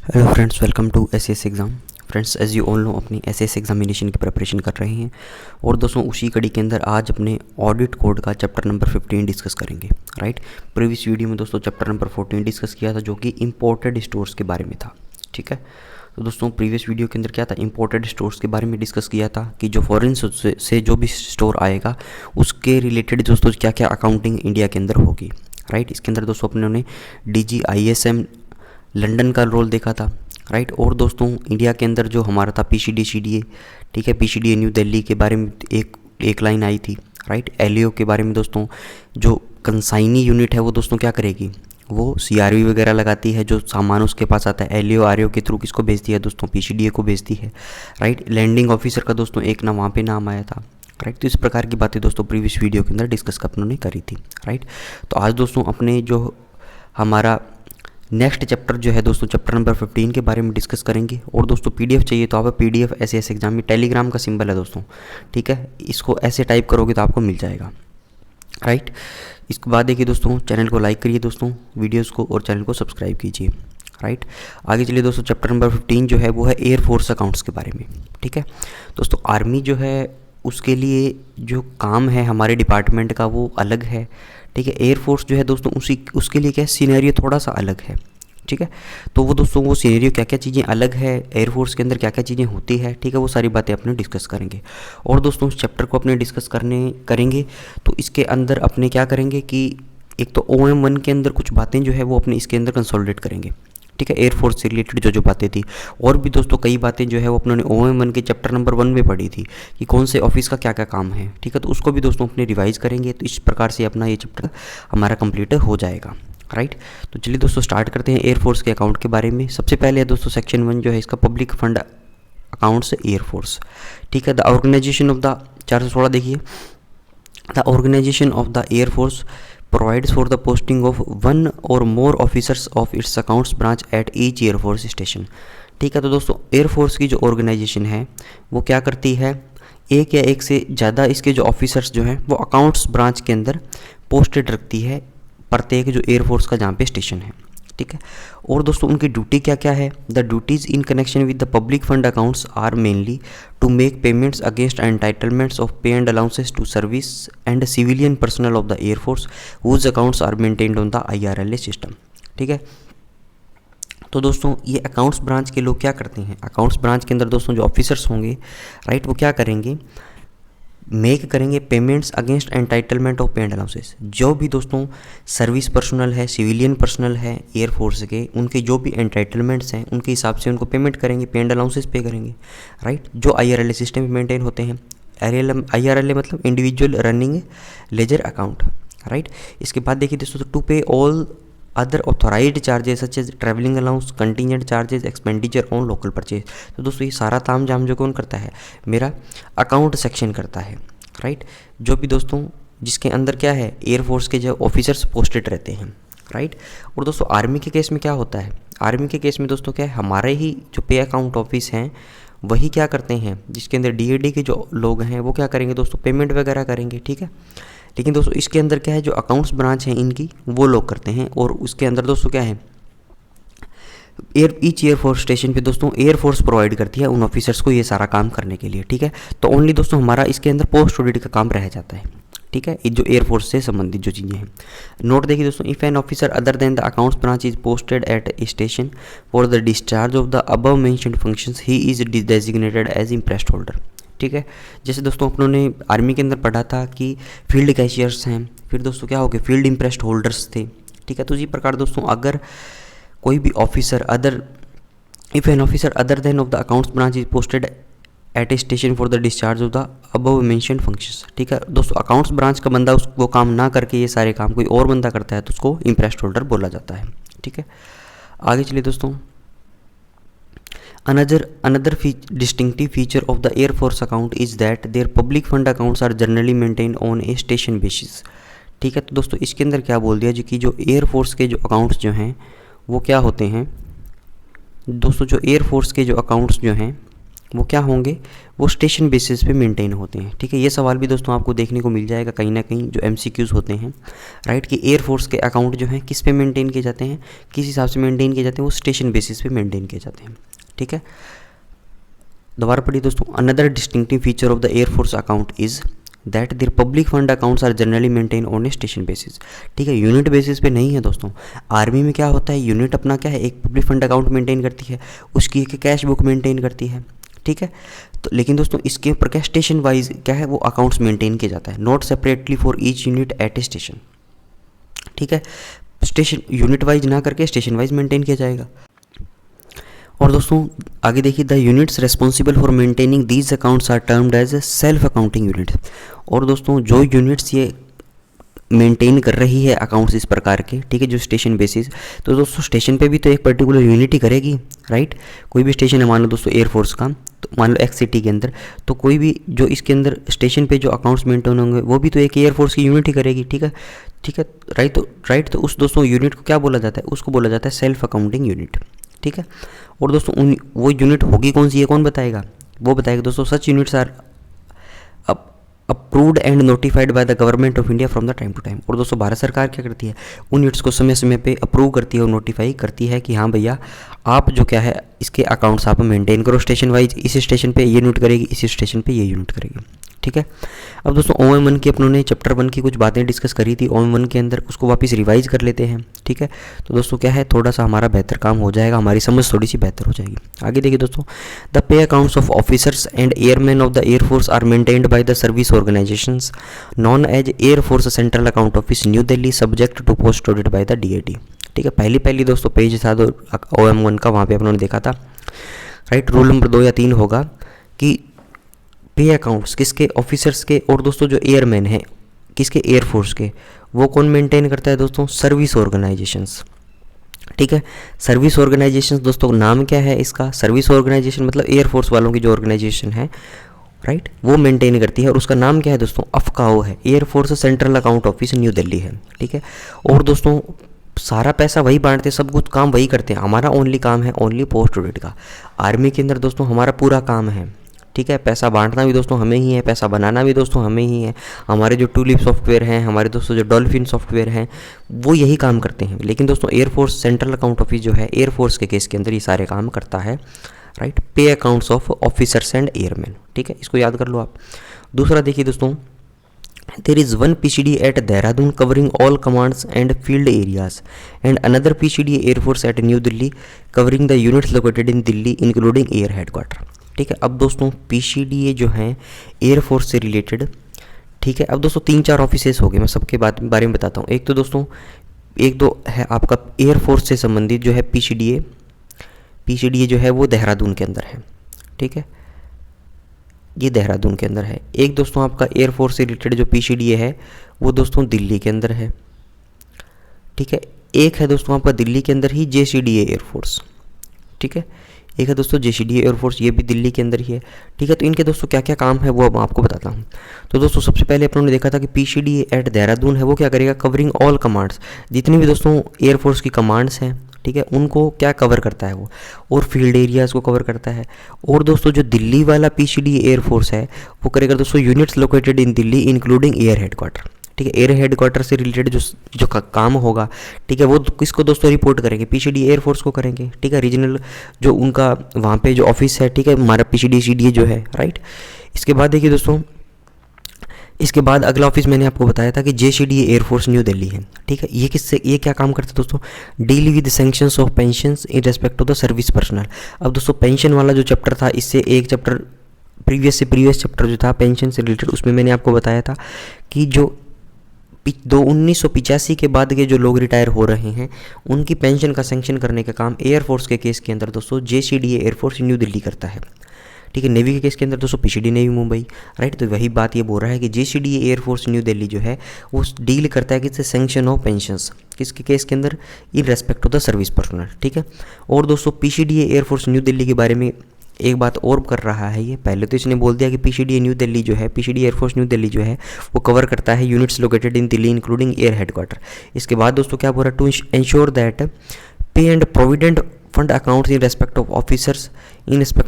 Hello friends, welcome to SS exam. Friends, as you all know, अपनी SS examination की preparation कर रहे हैं और दोस्तों उसी कड़ी के अंदर आज अपने ऑडिट कोड का चैप्टर नंबर 15 डिस्कस करेंगे। राइट, प्रीवियस वीडियो में दोस्तों चैप्टर नंबर 14 डिस्कस किया था जो कि इम्पोर्टेड स्टोर्स के बारे में था। ठीक है, तो दोस्तों प्रीवियस वीडियो के अंदर क्या था, इम्पोर्टेड स्टोर्स के बारे में डिस्कस किया था कि जो फॉरेन से जो भी स्टोर आएगा उसके रिलेटेड दोस्तों क्या क्या अकाउंटिंग इंडिया के अंदर होगी। राइट, इसके अंदर दोस्तों अपने ने DGISM लंदन का रोल देखा था। राइट, और दोस्तों इंडिया के अंदर जो हमारा था PCD CDA, ठीक है, PCDA न्यू दिल्ली के बारे में एक लाइन आई थी। राइट, LAO के बारे में दोस्तों जो कंसाइनी यूनिट है वो दोस्तों क्या करेगी, वो CRV वगैरह लगाती है, जो सामान उसके पास आता है LAO RAO के थ्रू किसको भेजती है दोस्तों, PCDA को भेजती है। राइट, लैंडिंग ऑफिसर का दोस्तों एक ना वहाँ पे नाम आया था। राइट, तो इस प्रकार की बातें दोस्तों प्रीवियस वीडियो के अंदर डिस्कस अपनों ने करी थी। राइट, तो आज दोस्तों अपने जो हमारा नेक्स्ट चैप्टर जो है दोस्तों चैप्टर नंबर 15 के बारे में डिस्कस करेंगे। और दोस्तों PDF चाहिए तो आप PDF एसएस एग्जाम में टेलीग्राम का सिंबल है दोस्तों, ठीक है, इसको ऐसे टाइप करोगे तो आपको मिल जाएगा। राइट, इसके बाद देखिए दोस्तों, चैनल को लाइक करिए दोस्तों वीडियोस को, और चैनल को सब्सक्राइब कीजिए। राइट, आगे चलिए दोस्तों, चैप्टर नंबर 15 जो है वो है एयरफोर्स अकाउंट्स के बारे में। ठीक है, दोस्तों आर्मी जो है उसके लिए जो काम है हमारे डिपार्टमेंट का वो अलग है। ठीक है, एयरफोर्स जो है दोस्तों उसके लिए क्या सीनेरियो थोड़ा सा अलग है। ठीक है, तो वो दोस्तों वो सीनेरियो क्या क्या चीज़ें अलग है, एयरफोर्स के अंदर क्या क्या चीज़ें होती है, ठीक है, वो सारी बातें अपने डिस्कस करेंगे। और दोस्तों इस चैप्टर को अपने डिस्कस करेंगे तो इसके अंदर अपने क्या करेंगे कि एक तो OM1 के अंदर कुछ बातें जो है वो अपने इसके अंदर कंसोलिडेट करेंगे। ठीक है, एयरफोर्स से रिलेटेड जो बातें थी, और भी दोस्तों कई बातें जो है वो अपने OM1 के चैप्टर नंबर 1 में पढ़ी थी कि कौन से ऑफिस का क्या क्या काम है। ठीक है, तो उसको भी दोस्तों अपने रिवाइज करेंगे, तो इस प्रकार से अपना ये चैप्टर हमारा कंप्लीट हो जाएगा। राइट, तो चलिए दोस्तों स्टार्ट करते हैं एयरफोर्स के अकाउंट के बारे में। सबसे पहले है दोस्तों सेक्शन 1 जो है इसका पब्लिक फंड अकाउंट्स एयरफोर्स। ठीक है, द ऑर्गेनाइजेशन ऑफ द 416 देखिए, the organisation of the air force provides for the posting of one or more officers of its accounts branch at each air force station। ठीक है, तो दोस्तों air force की जो organisation है वो क्या करती है, एक या एक से ज़्यादा इसके जो ऑफिसर्स जो हैं वो अकाउंट्स ब्रांच के अंदर पोस्टेड रखती है, प्रत्येक जो एयरफोर्स का जहाँ पे स्टेशन है। ठीक है, और दोस्तों उनकी ड्यूटी क्या क्या है, the duties in connection with the public fund accounts are mainly to make payments against entitlements of pay and allowances to service and civilian personnel of the air force whose accounts are maintained on the IRLA system. ठीक है, तो दोस्तों ये accounts branch के लोग क्या करते हैं, अकाउंट्स ब्रांच के अंदर दोस्तों जो ऑफिसर्स होंगे, राइट, वो क्या करेंगे, मेक करेंगे payments against entitlement of pay and allowances. जो भी दोस्तों सर्विस पर्सनल है, सिविलियन पर्सनल है एयरफोर्स के, उनके जो भी एंटाइटलमेंट्स हैं उनके हिसाब से उनको पेमेंट करेंगे, पे एंड अलाउंसेस पे करेंगे। राइट, जो IRLA सिस्टम में मेंटेन होते हैं। IRLA मतलब individual running ledger account. Right, इसके बाद देखिए दोस्तों, to pay all other authorised charges such as travelling allowance, contingent charges, expenditure on local purchase. तो दोस्तों ये सारा ताम झाम जो कौन करता है, मेरा अकाउंट सेक्शन करता है। राइट, जो भी दोस्तों जिसके अंदर क्या है एयरफोर्स के जो ऑफिसर्स पोस्टेड रहते हैं। राइट, और दोस्तों आर्मी के केस में क्या होता है, आर्मी के केस में दोस्तों क्या है, हमारे ही जो पे अकाउंट ऑफिस हैं वही क्या करते हैं, जिसके अंदर DAD के जो लोग हैं वो क्या करेंगे दोस्तों, पेमेंट वगैरह करेंगे। ठीक है, लेकिन दोस्तों इसके अंदर क्या है, जो अकाउंट्स ब्रांच हैं इनकी वो लोग करते हैं, और उसके अंदर दोस्तों क्या है, ईच एयरफोर्स स्टेशन पे दोस्तों एयरफोर्स प्रोवाइड करती है उन ऑफिसर्स को ये सारा काम करने के लिए। ठीक है, तो ओनली दोस्तों हमारा इसके अंदर पोस्ट ऑडिट का काम रह जाता है। ठीक है, ये जो एयरफोर्स से संबंधित जो चीज़ें हैं। नोट देखिए दोस्तों, if an officer other than the accounts branch is posted at a station for the discharge of the above mentioned functions he is designated as imprest holder. ठीक है, जैसे दोस्तों अपनों ने आर्मी के अंदर पढ़ा था कि फील्ड कैशियर्स हैं, फिर दोस्तों क्या हो गए फील्ड इम्प्रेस्ड होल्डर्स थे। ठीक है, तो इसी प्रकार दोस्तों अगर कोई भी officer if an officer other then of the accounts branch is posted at a station for the discharge of the above mentioned functions. ठीक है, दोस्तों अकाउंट्स ब्रांच का बंदा वो काम ना करके ये सारे काम कोई और बंदा करता है तो उसको इम्प्रेस्ड होल्डर बोला जाता है। ठीक है, आगे चलिए दोस्तों, Another distinctive feature of the Air Force account is that their public fund accounts are generally maintained on a station basis। ठीक है, तो दोस्तों इसके अंदर क्या बोल दिया, जो कि जो एयर फोर्स के जो अकाउंट्स जो हैं वो क्या होते हैं दोस्तों, जो एयर फोर्स के जो अकाउंट्स जो हैं वो क्या होंगे, वो स्टेशन बेसिस पे मेंटेन होते हैं। ठीक है, ये सवाल भी दोस्तों आपको देखने को मिल जाएगा कहीं ना कहीं जो MCQs होते हैं, राइट, कि एयरफोर्स के अकाउंट जो हैं किस पे मेंटेन किए जाते हैं, किस हिसाब से मेंटेन किए जाते हैं, वो स्टेशन बेसिस पे मेंटेन किए जाते हैं। ठीक है, दोबारा पढ़िए दोस्तों, another distinctive feature of the air force account is that their public fund accounts are generally maintain on a station basis. ठीक है, यूनिट बेसिस पे नहीं है दोस्तों। आर्मी में क्या होता है, यूनिट अपना क्या है, एक पब्लिक फंड अकाउंट मेंटेन करती है, उसकी एक कैश बुक मेंटेन करती है। ठीक है, तो लेकिन दोस्तों इसके ऊपर क्या स्टेशन वाइज क्या है, वो अकाउंट्स मेंटेन किया जाता है, not separately for each unit at a station. ठीक है, स्टेशन यूनिट वाइज ना करके स्टेशन वाइज मेंटेन किया जाएगा। और दोस्तों आगे देखिए, the units responsible for maintaining these accounts are termed as self accounting unit. और दोस्तों जो यूनिट्स ये मेंटेन कर रही है अकाउंट्स इस प्रकार के, ठीक है, जो स्टेशन बेसिस, तो दोस्तों स्टेशन पे भी तो एक पर्टिकुलर यूनिट ही करेगी, राइट। कोई भी स्टेशन है, मान लो दोस्तों एयरफोर्स का, तो मान लो एक्स सिटी के अंदर, तो कोई भी जो इसके अंदर स्टेशन पे जो अकाउंट्स मेंटेन होंगे वो भी तो एक एयरफोर्स की यूनिट ही करेगी। ठीक है, ठीक है, राइट। तो उस दोस्तों यूनिट को क्या बोला जाता है, उसको बोला जाता है सेल्फ अकाउंटिंग यूनिट। ठीक है, और दोस्तों वो यूनिट होगी कौन सी, ये कौन बताएगा, वो बताएगा दोस्तों such units are approved and notified by the government of India from the time to time. और दोस्तों भारत सरकार क्या करती है, उन यूनिट्स को समय समय पे अप्रूव करती है और नोटिफाई करती है कि हाँ भैया आप जो क्या है इसके अकाउंट्स आप मेंटेन करो स्टेशन वाइज, इस स्टेशन पे ये यूनिट करेगी, इस स्टेशन पे ये यूनिट करेगी। ठीक है, अब दोस्तों OM1 की अपनों ने चैप्टर 1 की कुछ बातें डिस्कस करी थी OM1 के अंदर, उसको वापस रिवाइज कर लेते हैं। ठीक है, तो दोस्तों क्या है, थोड़ा सा हमारा बेहतर काम हो जाएगा, हमारी समझ थोड़ी सी बेहतर हो जाएगी। आगे देखिए दोस्तों, the pay accounts of officers and airmen of the air force are maintained by the service organisations known as air force central account office New Delhi subject to post audit by the DAT। ठीक है, पहली दोस्तों पेज था OM1 का, वहाँ पे अपनों ने देखा था, राइट, रूल नंबर 2 या 3 होगा कि पे अकाउंट्स किसके, ऑफिसर्स के, और दोस्तों जो एयरमैन हैं किसके, एयरफोर्स के, वो कौन मेंटेन करता है दोस्तों, सर्विस ऑर्गेनाइजेशंस। ठीक है, सर्विस ऑर्गेनाइजेशंस दोस्तों नाम क्या है इसका, सर्विस ऑर्गेनाइजेशन मतलब एयरफोर्स वालों की जो ऑर्गेनाइजेशन है, राइट, वो मेंटेन करती है, और उसका नाम क्या है दोस्तों, अफकाओ है, air force central account office New Delhi है। ठीक है, और दोस्तों सारा पैसा वही बांटते हैं, सब कुछ काम वही करते हैं, हमारा ओनली काम है ओनली पोस्ट ऑडिट का। आर्मी के अंदर दोस्तों हमारा पूरा काम है, ठीक है, पैसा बांटना भी दोस्तों हमें ही है, पैसा बनाना भी दोस्तों हमें ही है। हमारे जो टूलिप सॉफ्टवेयर हैं, हमारे दोस्तों जो डॉल्फिन सॉफ्टवेयर हैं, वो यही काम करते हैं। लेकिन दोस्तों एयरफोर्स सेंट्रल अकाउंट ऑफिस जो है एयरफोर्स के केस के अंदर ये सारे काम करता है, राइट, पे accounts of officers and airman. ठीक है, इसको याद कर लो आप। दूसरा देखिए दोस्तों, there is one PCD at Dehradun covering all commands and field areas and another PCD Air Force at New Delhi covering the units located in Delhi including air headquarter। ठीक है, अब दोस्तों PCDA जो हैं एयरफोर्स से related, ठीक है, अब दोस्तों 3-4 ऑफिसेस हो गए, मैं सबके बारे में बताता हूँ। एक तो दोस्तों एक दो है आपका एयरफोर्स से संबंधित जो है PCDA जो है वो देहरादून के अंदर है। ठीक है, ये देहरादून के अंदर है। एक दोस्तों आपका एयरफोर्स से रिलेटेड जो PCDA है वो दोस्तों दिल्ली के अंदर है। ठीक है, एक है दोस्तों आपका दिल्ली के अंदर ही JCDA एयरफोर्स। ठीक है, एक है दोस्तों JCDA एयरफोर्स, ये भी दिल्ली के अंदर ही है। ठीक है, तो इनके दोस्तों क्या क्या काम है वो अब आपको बताता हूँ। तो दोस्तों सबसे पहले अपनों ने देखा था कि PCDA एट देहरादून है, वो क्या करेगा, कवरिंग ऑल कमांड्स, जितनी भी दोस्तों एयरफोर्स की कमांड्स हैं, ठीक है, उनको क्या कवर करता है वो, और फील्ड एरियाज़ को कवर करता है। और दोस्तों जो दिल्ली वाला PCDA एयरफोर्स है वो करेगा दोस्तों units located in Delhi including air headquarter. ठीक है, एयर हेडक्वार्टर से रिलेटेड जो काम होगा, ठीक है, वो किसको दोस्तों रिपोर्ट करेंगे, PCDA एयरफोर्स को करेंगे। ठीक है, रीजनल जो उनका वहाँ पे जो ऑफिस है, ठीक है, हमारा PCDA जो है, राइट। इसके बाद देखिए दोस्तों, इसके बाद अगला ऑफिस मैंने आपको बताया था कि JCDA एयरफोर्स न्यू दिल्ली है। ठीक है, ये क्या काम करता है दोस्तों, deal with sanctions of pensions in respect to the service personnel. अब दोस्तों पेंशन वाला जो चैप्टर था, इससे एक चैप्टर प्रीवियस चैप्टर जो था पेंशन से रिलेटेड, उसमें मैंने आपको बताया था कि जो 1985 के बाद के जो लोग रिटायर हो रहे हैं उनकी पेंशन का सेंक्शन करने का काम एयरफोर्स के केस के अंदर दोस्तों JCDA एयरफोर्स न्यू दिल्ली करता है। ठीक है, नेवी के केस के अंदर दोस्तों PCD नेवी मुंबई, राइट। तो वही बात ये बोल रहा है कि JCDA एयरफोर्स न्यू दिल्ली जो है वो डील करता है कि सेंक्शन ऑफ पेंशंस किसके केस के अंदर, in respect to the service personnel. ठीक है, और दोस्तों PCDA एयरफोर्स न्यू दिल्ली के बारे में एक बात और कर रहा है ये, पहले तो इसने बोल दिया कि PCDA न्यू दिल्ली जो है, PCDA एयरफोर्स न्यू दिल्ली जो है वो कवर करता है units located in Delhi including air headquarter. इसके बाद दोस्तों क्या बोल रहा है, to ensure that pay and provident fund accounts in respect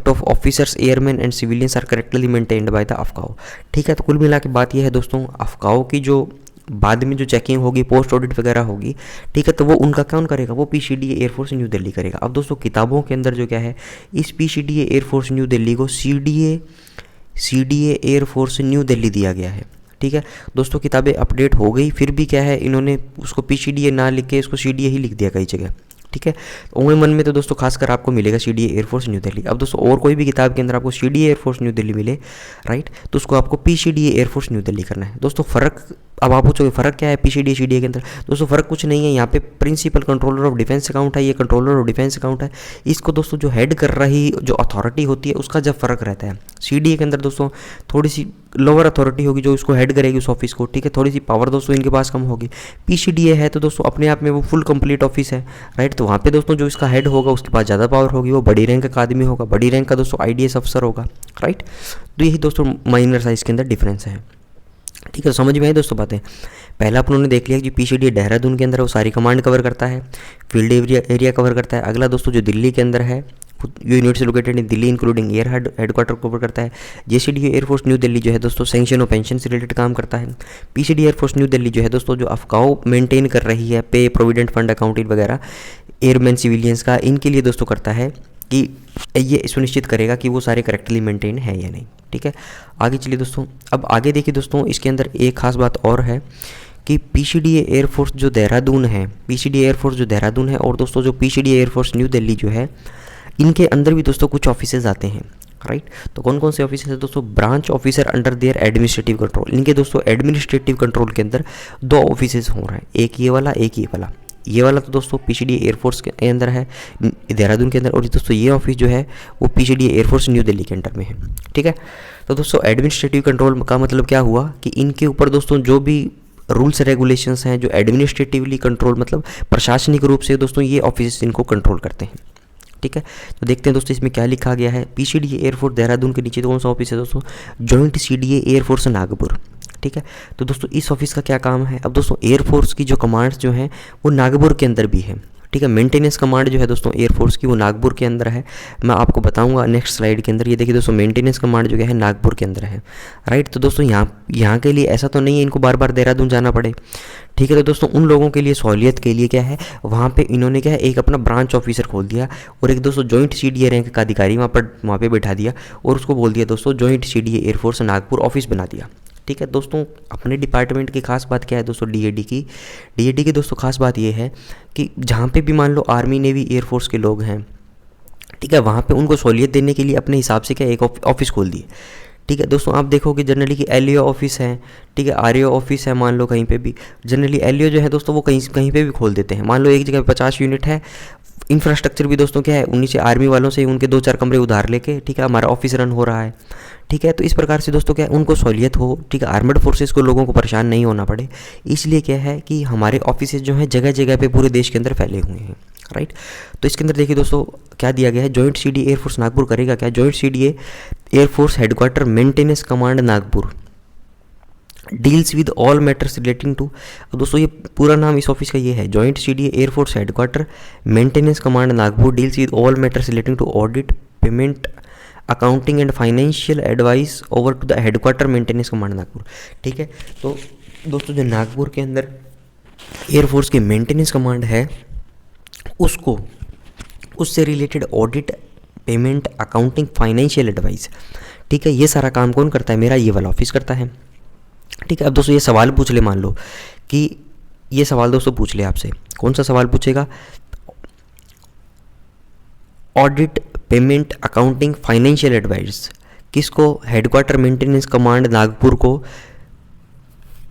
of officers airmen and civilians are correctly maintained by the AFCAO. ठीक है, तो कुल मिला के बात यह है दोस्तों, अफकाओ की जो बाद में जो चेकिंग होगी, पोस्ट ऑडिट वगैरह होगी, ठीक है, तो वो उनका कौन करेगा, वो पीसीडीए एयरफोर्स न्यू दिल्ली करेगा। अब दोस्तों किताबों के अंदर जो क्या है, इस पीसीडीए एयरफोर्स न्यू दिल्ली को सीडीए एयरफोर्स न्यू दिल्ली दिया गया है। ठीक है दोस्तों, किताबें अपडेट हो गई, फिर भी क्या है, इन्होंने उसको पीसीडीए ना लिख के उसको सीडीए ही लिख दिया कई जगह। ठीक है, उमूमन में तो दोस्तों खासकर आपको मिलेगा सीडीए एयरफोर्स न्यू दिल्ली। अब दोस्तों और कोई भी किताब के अंदर आपको सीडीए एयरफोर्स न्यू दिल्ली मिले, राइट, तो उसको आपको पीसीडीए एयरफोर्स न्यू दिल्ली करना है। दोस्तों फ़र्क, अब आप पूछोगे फ़र्क क्या है पीसीडीए सीडीए के अंदर, दोस्तों फ़र्क कुछ नहीं है। यहाँ पे principal controller of defence account है, ये कंट्रोलर ऑफ डिफेंस अकाउंट है। इसको दोस्तों जो हेड कर रही जो अथॉरिटी होती है उसका जब फ़र्क रहता है। सीडीए के अंदर दोस्तों थोड़ी सी लोअर अथॉरिटी होगी जो इसको हेड करेगी उस ऑफिस को। ठीक है, थोड़ी सी पावर दोस्तों इनके पास कम होगी। पीसीडीए है तो दोस्तों अपने आप में वो फुल कंप्लीट ऑफिस है, राइट, तो वहाँ पे दोस्तों जो इसका हेड होगा उसके पास ज़्यादा पावर होगी, वो बड़ी रैंक का आदमी होगा, बड़ी रैंक का दोस्तों आईडीएस अफसर होगा, राइट। तो यही दोस्तों माइनर साइज के अंदर डिफरेंस है। ठीक है, समझ में आई दोस्तों बातें। पहला अपन ने देख लिया कि पीसीडीए देहरादून के अंदर वो सारी कमांड कवर करता है, फील्ड एरिया कवर करता है। अगला दोस्तों जो दिल्ली के अंदर है, units located in Delhi including air headquarter cover करता है। जेसीडीए एयरफोर्स न्यू दिल्ली जो है दोस्तों सेंक्शन और पेंशन से रिलेटेड काम करता है। पीसीडी एयरफोर्स न्यू दिल्ली जो है दोस्तों जो अफकाओ मेंटेन कर रही है, पे प्रोविडेंट फंड अकाउंटिंग वगैरह एयरमैन सिविलियंस का, इनके लिए दोस्तों करता है कि ये सुनिश्चित करेगा कि वो सारे करेक्टली मेंटेन है या नहीं। ठीक है, आगे चलिए दोस्तों। अब आगे देखिए दोस्तों, इसके अंदर एक खास बात और है कि पीसीडीए एयरफोर्स जो देहरादून है, पीसीडीए एयरफोर्स जो देहरादून है और दोस्तों जो पीसीडीए एयरफोर्स न्यू दिल्ली जो है, इनके अंदर भी दोस्तों कुछ ऑफिसेज आते हैं, राइट। तो कौन कौन से ऑफिस है दोस्तों, branch officer under their administrative control. इनके दोस्तों एडमिनिस्ट्रेटिव कंट्रोल के अंदर दो ऑफिसेज हो रहे हैं, एक ये वाला, एक ये वाला। ये वाला तो दोस्तों पीसीडीए एयरफोर्स के अंदर है, देहरादून के अंदर, और दोस्तों ये ऑफिस जो है वो पीसीडीए एयरफोर्स न्यू दिल्ली के अंडर में है। ठीक है, तो दोस्तों एडमिनिस्ट्रेटिव कंट्रोल का मतलब क्या हुआ कि इनके ऊपर दोस्तों जो भी रूल्स रेगुलेशंस हैं, जो एडमिनिस्ट्रेटिवली कंट्रोल मतलब प्रशासनिक रूप से दोस्तों ये ऑफिस इनको कंट्रोल करते हैं। ठीक है, तो देखते हैं दोस्तों इसमें क्या लिखा गया है। पीसीडीए एयरफोर्स देहरादून के नीचे तो कौन सा ऑफिस है दोस्तों, जॉइंट सीडीए एयरफोर्स नागपुर। ठीक है, तो दोस्तों इस ऑफिस का क्या काम है। अब दोस्तों एयरफोर्स की जो कमांड्स जो हैं वो नागपुर के अंदर भी है। ठीक है, मेंटेनेंस कमांड जो है दोस्तों एयरफोर्स की वो नागपुर के अंदर है, मैं आपको बताऊंगा नेक्स्ट स्लाइड के अंदर। ये देखिए दोस्तों मेंटेनेंस कमांड जो है नागपुर के अंदर है, राइट। तो दोस्तों यहाँ के लिए ऐसा तो नहीं है इनको बार बार देहरादून जाना पड़े। ठीक है, तो दोस्तों उन लोगों के लिए सहूलियत के लिए क्या है, वहाँ पे इन्होंने क्या है एक अपना ब्रांच ऑफिसर खोल दिया और एक दोस्तों जॉइंट सीडीए रैंक का अधिकारी वहाँ पे बैठा दिया और उसको बोल दिया दोस्तों joint CDA air force Nagpur office बना दिया। ठीक है दोस्तों, अपने डिपार्टमेंट की खास बात क्या है दोस्तों, डीएडी की दोस्तों खास बात ये है कि जहाँ पे भी मान लो आर्मी नेवी एयरफोर्स के लोग हैं, ठीक है, वहाँ पे उनको सहूलियत देने के लिए अपने हिसाब से क्या एक ऑफिस खोल दिए। ठीक है दोस्तों, आप देखोगे जनरली कि एलईओ ऑफिस है, ठीक है, आरईओ ऑफिस है, मान लो कहीं पे भी जनरली एलईओ जो है दोस्तों वो कहीं पे भी खोल देते हैं। मान लो एक जगह 50 यूनिट है, इंफ्रास्ट्रक्चर भी दोस्तों क्या है उन्हीं से आर्मी वालों से उनके 2-4 कमरे उधार लेके, ठीक है, हमारा ऑफिस रन हो रहा है। ठीक है, तो इस प्रकार से दोस्तों क्या है उनको सहूलियत हो, ठीक है, आर्मड फोर्सेस को लोगों को परेशान नहीं होना पड़े, इसलिए क्या है कि हमारे ऑफिसेज जो हैं जगह जगह पे पूरे देश के अंदर फैले हुए हैं, राइट। तो इसके अंदर देखिए दोस्तों क्या दिया गया है, जॉइंट सीडीए एयरफोर्स नागपुर करेगा क्या, joint CDA air force headquarter maintenance command Nagpur deals with all matters relating to. अब दोस्तों ये पूरा नाम इस ऑफिस का ये है, joint CDA air force headquarter maintenance command Nagpur deals with all matters relating to audit, payment, accounting and financial advice over to the headquarter maintenance command Nagpur. ठीक है, तो दोस्तों जो नागपुर के अंदर एयरफोर्स की मेंटेनेंस कमांड है उसको उससे related audit, payment, accounting, financial advice, ठीक है, ये सारा काम कौन करता है, मेरा ये वाला ऑफिस करता है। ठीक है, अब दोस्तों ये सवाल पूछ ले, मान लो कि ये सवाल दोस्तों पूछ ले आपसे, कौन सा सवाल पूछेगा, audit, payment, accounting, financial advice किसको, हेडक्वार्टर मेंटेनेंस कमांड नागपुर को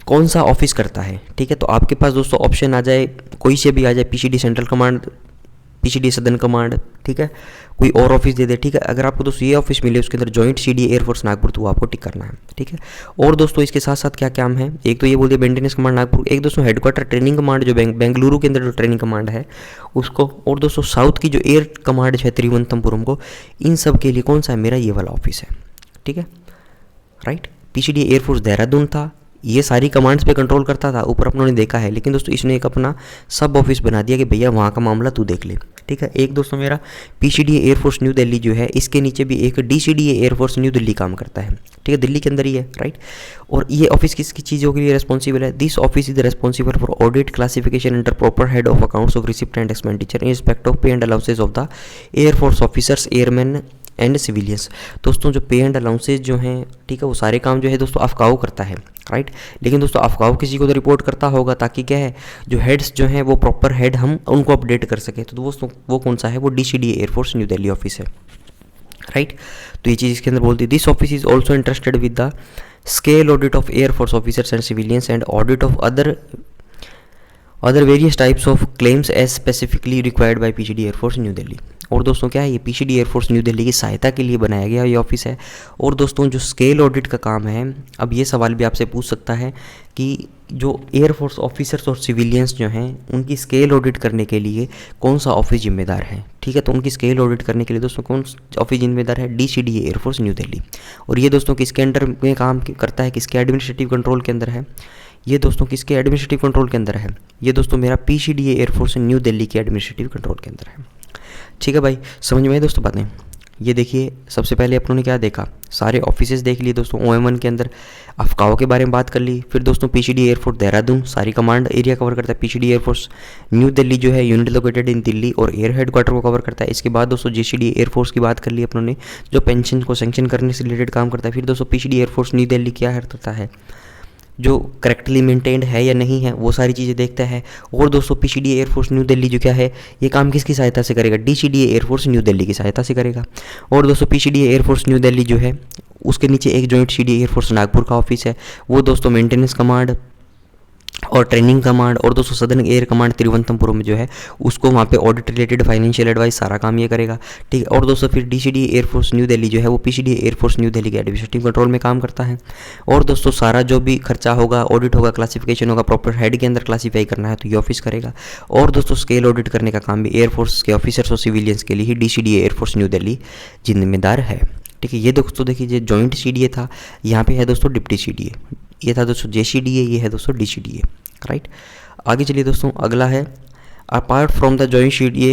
कौन सा ऑफिस करता है। ठीक है, तो आपके पास दोस्तों ऑप्शन आ जाए, कोई से भी आ जाए, PCD central command, PCD southern command, ठीक है, कोई और ऑफिस दे दे। ठीक है, अगर आपको दोस्तों ये ऑफिस मिले उसके अंदर जॉइंट सीडीए एयरफोर्स नागपुर, तो वो आपको टिक करना है। ठीक है, और दोस्तों इसके साथ साथ क्या काम है, एक तो ये बोल दिया मेंटेनेंस कमांड नागपुर, एक दोस्तों हेडक्वार्टर ट्रेनिंग कमांड जो बेंगलुरु के अंदर जो ट्रेनिंग कमांड है उसको, और दोस्तों साउथ की जो एयर कमांड है तिरुवनंतपुरम को, इन सब के लिए कौन सा है, मेरा ये वाला ऑफिस है। ठीक है, राइट। पीसीडी एयरफोर्स देहरादून था, ये सारी कमांड्स पे कंट्रोल करता था, ऊपर अपनों ने देखा है, लेकिन दोस्तों इसने एक अपना सब ऑफिस बना दिया कि भैया वहाँ का मामला तू देख ले। ठीक है, एक दोस्तों मेरा PCDA एयरफोर्स न्यू दिल्ली जो है, इसके नीचे भी एक DCDA एयरफोर्स न्यू दिल्ली काम करता है। ठीक है, दिल्ली के अंदर ही है, राइट। और ये ऑफिस किसकी चीज़ों के लिए रेस्पॉन्सिबल है? This office is responsible for audit classification under proper head of accounts of receipt and expenditure in respect of pay and allowances of the air force officers, airmen and civilians. दोस्तों जो पे and allowances जो हैं, ठीक है, वो सारे काम जो है दोस्तों अफकाओ करता है, राइट। लेकिन दोस्तों अफकाओ किसी को तो रिपोर्ट करता होगा, ताकि क्या है, जो हेड्स जो हैं वो प्रॉपर हेड हम उनको अपडेट कर सके। तो दोस्तों वो कौन सा है? वो DCDA air force New Delhi office है, राइट। तो ये चीज़ इसके अंदर बोलती है, this office is also interested with the scale audit of air force officers and civilians and audit of other various types of claims as specifically required by PCD air force New Delhi. और दोस्तों क्या है, ये PCD एयरफोर्स न्यू दिल्ली की सहायता के लिए बनाया गया ये ऑफिस है। और दोस्तों जो स्केल ऑडिट का काम है, अब ये सवाल भी आपसे पूछ सकता है कि जो एयरफोर्स ऑफिसर्स और सिविलियंस जो हैं, उनकी स्केल ऑडिट करने के लिए कौन सा ऑफिस जिम्मेदार है? ठीक है, तो उनकी स्केल ऑडिट करने के लिए दोस्तों कौन ऑफिस जिम्मेदार है? DCDA air force New Delhi. और ये दोस्तों किसके अंडर में काम करता है? किसके एडमिनिस्ट्रेटिव कंट्रोल के अंदर है? ये दोस्तों किसके एडमिनिस्ट्रेटिव कंट्रोल के अंदर है? ये दोस्तों मेरा PCDA एयरफोर्स न्यू दिल्ली के एडमिनिस्ट्रेटिव कंट्रोल के अंदर है। ठीक है भाई, समझ में आए दोस्तों बातें? ये देखिए, सबसे पहले अपनों ने क्या देखा, सारे ऑफिसेज देख लिए दोस्तों। OM1 के अंदर अफकाओ के बारे में बात कर ली। फिर दोस्तों PCD एयरफोर्स देहरादून सारी कमांड एरिया कवर करता है। PCD एयरफोर्स न्यू दिल्ली जो है यूनिट लोकेटेड इन दिल्ली और एयर हेडक्वार्टर को कवर करता है। इसके बाद दोस्तों JCD एयरफोर्स की बात कर ली अपनों ने, जो पेंशन को सेंक्शन करने से रिलेटेड काम करता है। फिर दोस्तों PCD एयरफोर्स न्यू दिल्ली क्या करता है, जो करेक्टली मेंटेन्ड है या नहीं है, वो सारी चीज़ें देखता है। और दोस्तों PCD एयरफोर्स न्यू दिल्ली जो क्या है, ये काम किसकी सहायता से करेगा? DCDA एयरफोर्स न्यू दिल्ली की सहायता से करेगा। और दोस्तों PCDA एयरफोर्स न्यू दिल्ली जो है, उसके नीचे एक जॉइंट CDA एयरफोर्स नागपुर का ऑफिस है। वो दोस्तों मेंटेनेंस कमांड और ट्रेनिंग कमांड और दोस्तों सदर्न एयर कमांड तिरुवनंतपुरम में जो है, उसको वहाँ पे ऑडिट रिलेटेड फाइनेंशियल एडवाइस सारा काम ये करेगा। ठीक है, और दोस्तों फिर DCDA एयरफोर्स न्यू दिल्ली जो है, वो PCDA एयरफोर्स न्यू दिल्ली के एडमिनिस्ट्रेटिव कंट्रोल में काम करता है। और दोस्तों सारा जो भी खर्चा होगा, ऑडिट होगा, क्लासिफिकेशन होगा, प्रॉपर हेड के अंदर क्लासीफाई करना है तो ये ऑफिस करेगा। और दोस्तों स्केल ऑडिट करने का काम भी एयरफोर्स के ऑफिसर्स और सिविलियंस के लिए ही DCDA एयरफोर्स न्यू दिल्ली जिम्मेदार है। ठीक है, ये दोस्तों देखिए जॉइंट CDA था, यहाँ पे है दोस्तों डिप्टी CDA, ये था दोस्तों JCDA, ये है दोस्तों DCDA, राइट। आगे चलिए दोस्तों, अगला है apart from the joint CDA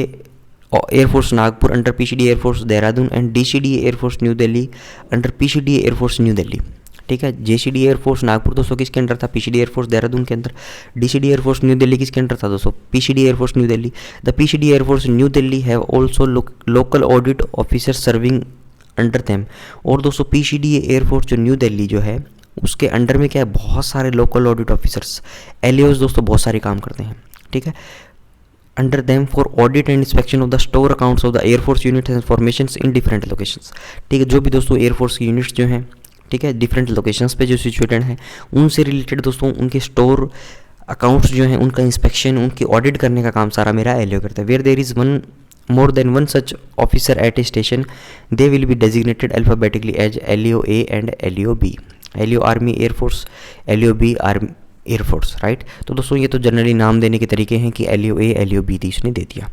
air force Nagpur under PCD air force Dehradun and DCDA air force New Delhi under PCDA air force New Delhi. ठीक है, JCDA एयरफोर्स नागपुर दोस्तों किसके अंडर था? PCD एयरफोर्स देहरादून के अंदर। DCDA एयरफोर्स न्यू दिल्ली किसके अंडर था दोस्तों? PCD air force New Delhi. The PCD air force New Delhi have also local audit officer serving under them. और दोस्तों PCDA एयरफोर्स जो न्यू दिल्ली जो है, उसके अंडर में क्या है, बहुत सारे लोकल ऑडिट ऑफिसर्स LAOs दोस्तों बहुत सारे काम करते हैं। ठीक है, under them for audit and inspection of the store accounts of the air force unit and formations in different locations. ठीक है, जो भी दोस्तों एयरफोर्स की यूनिट्स जो हैं, ठीक है, डिफरेंट लोकेशंस पे जो सिचुएटेड हैं, उनसे रिलेटेड दोस्तों उनके स्टोर अकाउंट्स जो हैं, उनका इंस्पेक्शन, उनकी ऑडिट करने का काम सारा मेरा LAO करता है। Where there is more than one such officer at a station, they will be designated alphabetically as LAO-A and LAO-B। LAO army air force, LAO-B army air force, right. तो दोस्तों ये तो जनरली नाम देने के तरीके हैं कि LAO-A LAO-B थी, इसने दे दिया।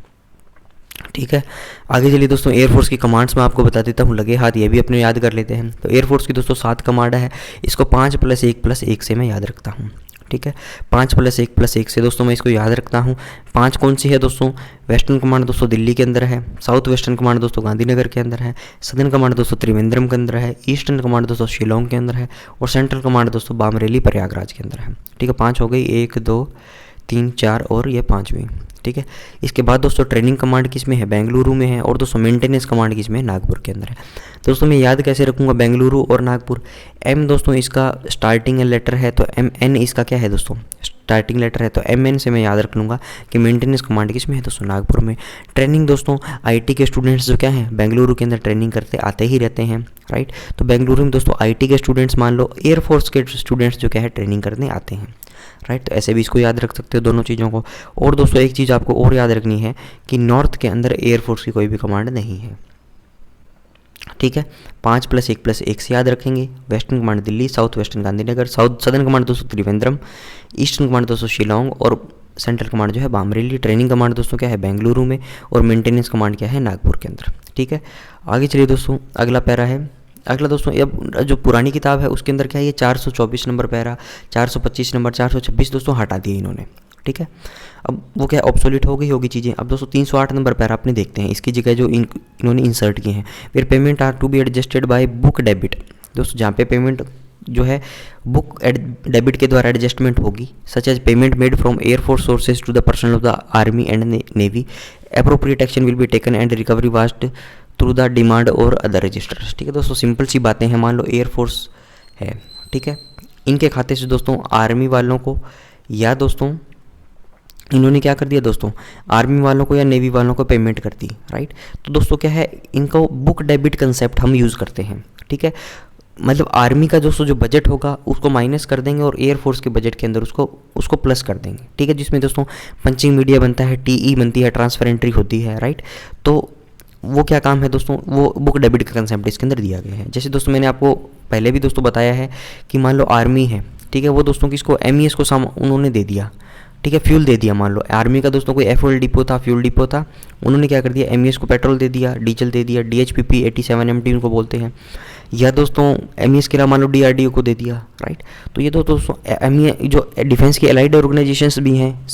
ठीक है, आगे चलिए दोस्तों, एयरफोर्स की कमांड्स मैं आपको बता देता हूँ, लगे हाथ ये भी अपने याद कर लेते हैं। तो एयरफोर्स की दोस्तों 7 कमांड है, इसको 5+1+1 से मैं याद रखता हूँ। ठीक है, 5+1+1 से दोस्तों मैं इसको याद रखता हूँ। 5 कौन सी है दोस्तों? वेस्टर्न कमांड दोस्तों दिल्ली के अंदर है, साउथ वेस्टर्न कमांड दोस्तों गांधीनगर के अंदर है, सदर्न कमांड दोस्तों त्रिवेंद्रम के अंदर है, ईस्टर्न कमांड दोस्तों शिलोंग के अंदर है, और सेंट्रल कमांड दोस्तों बामरेली प्रयागराज के अंदर है। ठीक है, 5 हो गई, 1 2 3 4 और ये 5वीं। ठीक है, इसके बाद दोस्तों ट्रेनिंग कमांड किस में है? बेंगलुरु में है। और दोस्तों मेंटेनेंस कमांड किस में है? नागपुर के अंदर है। दोस्तों मैं याद कैसे रखूँगा बेंगलुरु और नागपुर? M दोस्तों इसका स्टार्टिंग लेटर है, तो MN इसका क्या है दोस्तों? स्टार्टिंग लेटर है, तो MN से मैं याद रख लूँगा कि मेंटेनेंस कमांड किस में है दोस्तों? नागपुर में। ट्रेनिंग दोस्तों IT के स्टूडेंट्स जो क्या हैं, बेंगलुरु के अंदर ट्रेनिंग करते आते ही रहते हैं, राइट। तो बेंगलुरु में दोस्तों IT के स्टूडेंट्स, मान लो एयरफोर्स के स्टूडेंट्स जो क्या है ट्रेनिंग करने आते हैं, राइट। तो ऐसे भी इसको याद रख सकते हो दोनों चीज़ों को। और दोस्तों एक चीज़ आपको और याद रखनी है कि नॉर्थ के अंदर एयरफोर्स की कोई भी कमांड नहीं है। ठीक है, 5+1+1 से याद रखेंगे। Western command Delhi, south western Gandhinagar, south southern command दोस्तों त्रिवेंद्रम, ईस्टर्न कमांड दोस्तों शिलोंग, और सेंट्रल कमांड जो है बामरेली। ट्रेनिंग कमांड दोस्तों क्या है? बेंगलुरु में। और मेंटेनेंस कमांड क्या है? नागपुर के अंदर। ठीक है, आगे चलिए दोस्तों, अगला पैरा है अगला दोस्तों, अब जो पुरानी किताब है उसके अंदर क्या है, ये 424 नंबर पैरा, 425 नंबर, 426 दोस्तों हटा दिए इन्होंने, ठीक है। अब वो क्या ऑब्सोलीट हो गई होगी चीज़ें। अब दोस्तों 308 नंबर पैरा अपने देखते हैं, इसकी जगह जो इन्होंने इंसर्ट किए हैं, फिर payment are to be adjusted by book debit. दोस्तों जहाँ पे पेमेंट जो है बुक डेबिट के द्वारा एडजस्टमेंट होगी, such as payment made from air force sources to the personnel of the army and navy, appropriate action will be taken and recovery watched through the demand और other registers, ठीक है। दोस्तों simple सी बातें हैं, मान लो एयरफोर्स है, ठीक है, इनके खाते से दोस्तों आर्मी वालों को या दोस्तों इन्होंने क्या कर दिया दोस्तों, आर्मी वालों को या नेवी वालों को पेमेंट कर दी, राइट। तो दोस्तों क्या है, इनको बुक डेबिट कंसेप्ट हम यूज़ करते हैं, ठीक है। मतलब आर्मी का दोस्तों जो बजट होगा उसको माइनस कर देंगे और एयरफोर्स के बजट के अंदर उसको प्लस कर देंगे, ठीक है, जिसमें दोस्तों पंचिंग मीडिया बनता है, टीई बनती है, ट्रांसफर एंट्री होती है, राइट। तो वो क्या काम है दोस्तों, वो बुक डेबिट का कंसेप्ट इसके अंदर दिया गया है। जैसे दोस्तों मैंने आपको पहले भी दोस्तों बताया है कि मान लो आर्मी है, ठीक है, वो दोस्तों किसको MES को उन्होंने दे दिया, ठीक है, फ्यूल दे दिया। मान लो आर्मी का दोस्तों कोई एफओएल डिपो था, फ्यूल डिपो था, उन्होंने क्या कर दिया, MES को पेट्रोल दे दिया, डीजल दे दिया, DHPP 87MT उनको बोलते हैं, या दोस्तों MES के अलावा मान लो DRDO को दे दिया, राइट। तो ये तो दोस्तों MES जो डिफेंस के एलाइड ऑर्गेनाइजेशंस भी हैं,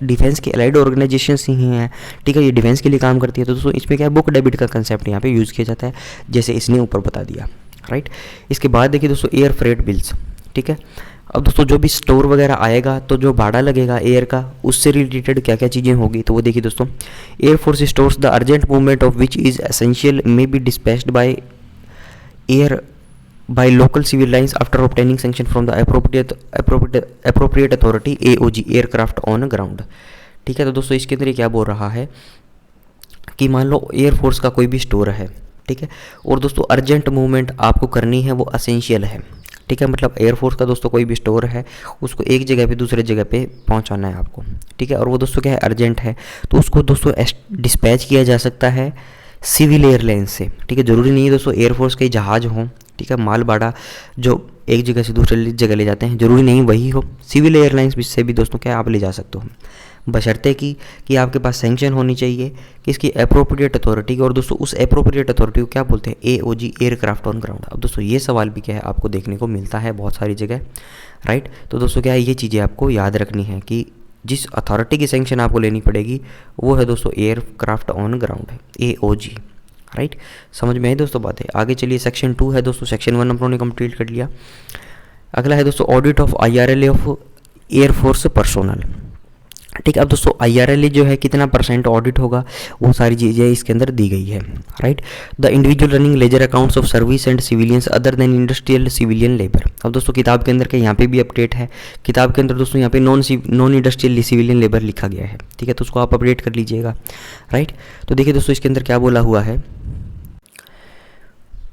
डिफेंस के एलाइड ऑर्गेनाइजेशंस ही हैं, ठीक है, ये डिफेंस के लिए काम करती है। तो दोस्तों इसमें क्या है, बुक डेबिट का कंसेप्ट यहाँ पे यूज़ किया जाता है, जैसे इसने ऊपर बता दिया, राइट। इसके बाद देखिए दोस्तों एयर फ्रेट बिल्स, ठीक है। अब दोस्तों जो भी स्टोर वगैरह आएगा तो जो भाड़ा लगेगा एयर का, उससे रिलेटेड क्या क्या चीज़ें होगी, तो वो देखिए दोस्तों, air force stores the urgent movement of which is essential may be dispatched by air by local civil lines after obtaining sanction from the appropriate authority AOG aircraft on ground, ठीक है। तो दोस्तों इसके अंदर ये क्या बोल रहा है कि मान लो एयरफोर्स का कोई भी स्टोर है, ठीक है, और दोस्तों अर्जेंट मूवमेंट आपको करनी है, वो असेंशियल है, ठीक है। मतलब एयरफोर्स का दोस्तों कोई भी स्टोर है, उसको एक जगह पे दूसरे जगह पे पहुंचाना है आपको, ठीक है, और वो दोस्तों क्या है, अर्जेंट है, तो उसको दोस्तों डिस्पैच किया जा सकता है सिविल एयरलाइंस से, ठीक है। ज़रूरी नहीं है दोस्तों एयरफोर्स के जहाज़ हों, ठीक है, माल भाड़ा जो एक जगह से दूसरे जगह ले जाते हैं, ज़रूरी नहीं वही हो, सिविल एयरलाइंस से भी दोस्तों क्या आप ले जा सकते हो, बशर्ते कि आपके पास सैंक्शन होनी चाहिए कि इसकी अप्रोप्रिएट अथॉरिटी की, और दोस्तों उस अप्रोप्रिएट अथॉरिटी को क्या बोलते हैं, AOG एयरक्राफ्ट ऑन ग्राउंड। अब दोस्तों ये सवाल भी क्या है आपको देखने को मिलता है बहुत सारी जगह, राइट। तो दोस्तों क्या है, ये चीज़ें आपको याद रखनी है कि जिस अथॉरिटी की सैंक्शन आपको लेनी पड़ेगी वो है दोस्तों एयरक्राफ्ट ऑन ग्राउंड है, AOG, राइट। समझ में आई दोस्तों बात है। आगे चलिए सेक्शन 2 है दोस्तों, सेक्शन 1 अपनों ने कंप्लीट कर लिया। अगला है दोस्तों audit of IRLA of air force personnel, ठीक है। अब दोस्तों IRLA जो है कितना % ऑडिट होगा, वो सारी चीज़ें इसके अंदर दी गई है, right. The individual running ledger accounts of service and civilians other than industrial civilian labour. अब दोस्तों किताब के अंदर के यहाँ पे भी अपडेट है, किताब के अंदर दोस्तों यहाँ पे नॉन इंडस्ट्रियल सिविलियन लेबर लिखा गया है, ठीक है, तो उसको आप अपडेट कर लीजिएगा, राइट। तो देखिए दोस्तों इसके अंदर क्या बोला हुआ है,